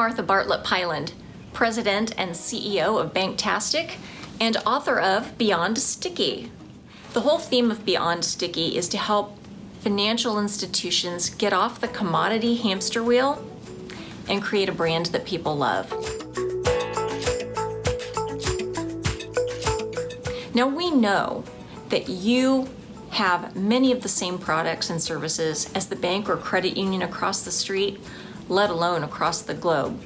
Martha Bartlett Piland, President and CEO of BANKTASTIC and author of Beyond Sticky. The whole theme of Beyond Sticky is to help financial institutions get off the commodity hamster wheel and create a brand that people love. Now we know that you have many of the same products and services as the bank or credit union across the street, let alone across the globe.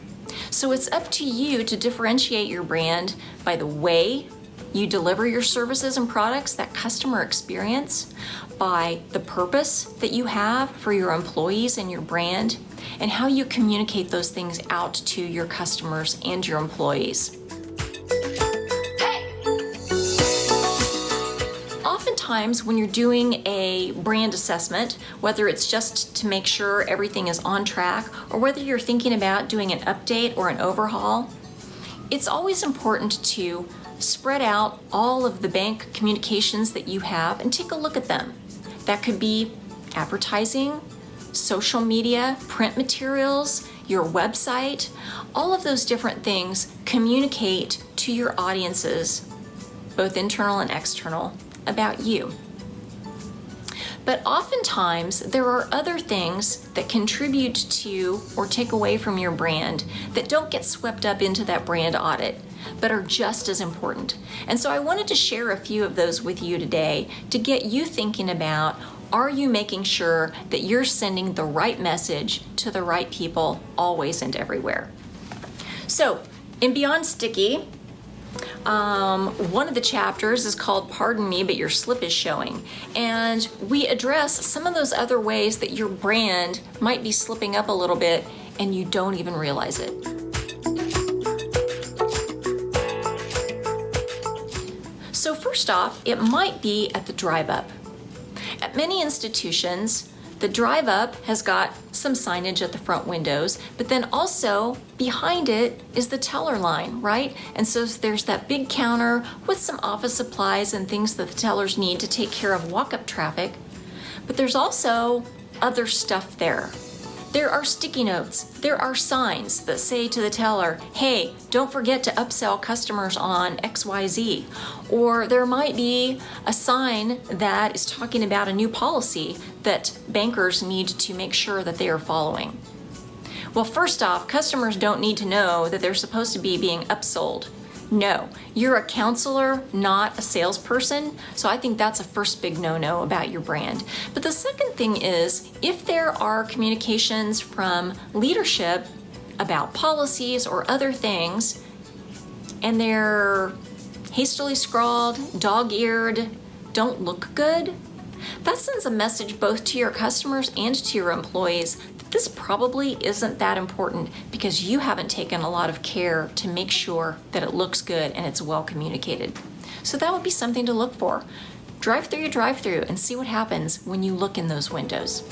So it's up to you to differentiate your brand by the way you deliver your services and products, that customer experience, by the purpose that you have for your employees and your brand, and how you communicate those things out to your customers and your employees. Oftentimes when you're doing a brand assessment, whether it's just to make sure everything is on track or whether you're thinking about doing an update or an overhaul, it's always important to spread out all of the bank communications that you have and take a look at them. That could be advertising, social media, print materials, your website. All of those different things communicate to your audiences, both internal and external, about you. But oftentimes there are other things that contribute to or take away from your brand that don't get swept up into that brand audit, but are just as important. And so I wanted to share a few of those with you today to get you thinking about, are you making sure that you're sending the right message to the right people always and everywhere? So in Beyond Sticky, one of the chapters is called Pardon Me, But Your Slip is Showing. And we address some of those other ways that your brand might be slipping up a little bit and you don't even realize it. So first off, it might be at the drive up. At many institutions, the drive up has got some signage at the front windows, but then also behind it is the teller line, right? And so there's that big counter with some office supplies and things that the tellers need to take care of walk-up traffic. But there's also other stuff there. There are sticky notes. There are signs that say to the teller, hey, don't forget to upsell customers on XYZ. Or there might be a sign that is talking about a new policy that bankers need to make sure that they are following. Well, first off, customers don't need to know that they're supposed to be being upsold. No, you're a counselor, not a salesperson. So I think that's a first big no-no about your brand. But the second thing is, if there are communications from leadership about policies or other things, and they're hastily scrawled, dog-eared, don't look good, that sends a message both to your customers and to your employees that this probably isn't that important because you haven't taken a lot of care to make sure that it looks good and it's well communicated. So that would be something to look for. Drive through your drive-through and see what happens when you look in those windows.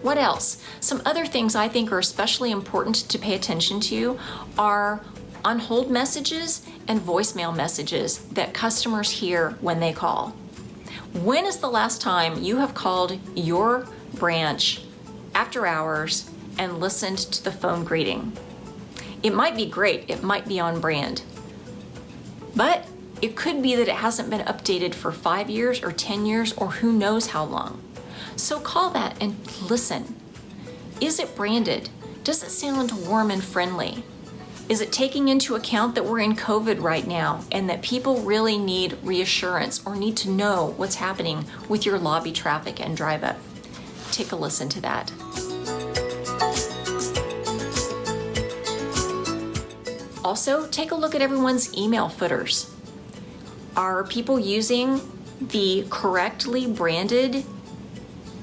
What else? Some other things I think are especially important to pay attention to are unhold messages and voicemail messages that customers hear when they call. When is the last time you have called your branch after hours and listened to the phone greeting? It might be great, it might be on brand, but it could be that it hasn't been updated for 5 years or 10 years or who knows how long. So call that and listen. Is it branded? Does it sound warm and friendly? Is it taking into account that we're in COVID right now and that people really need reassurance or need to know what's happening with your lobby traffic and drive up? Take a listen to that. Also, take a look at everyone's email footers. Are people using the correctly branded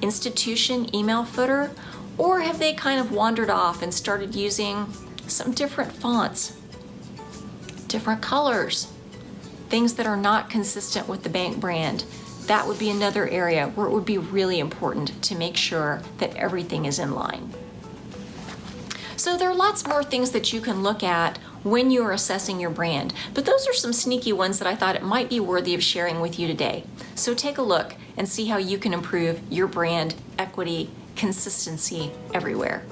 institution email footer, or have they kind of wandered off and started using some different fonts, different colors, things that are not consistent with the bank brand? That would be another area where it would be really important to make sure that everything is in line. So there are lots more things that you can look at when you are assessing your brand, but those are some sneaky ones that I thought it might be worthy of sharing with you today. So take a look and see how you can improve your brand equity consistency everywhere.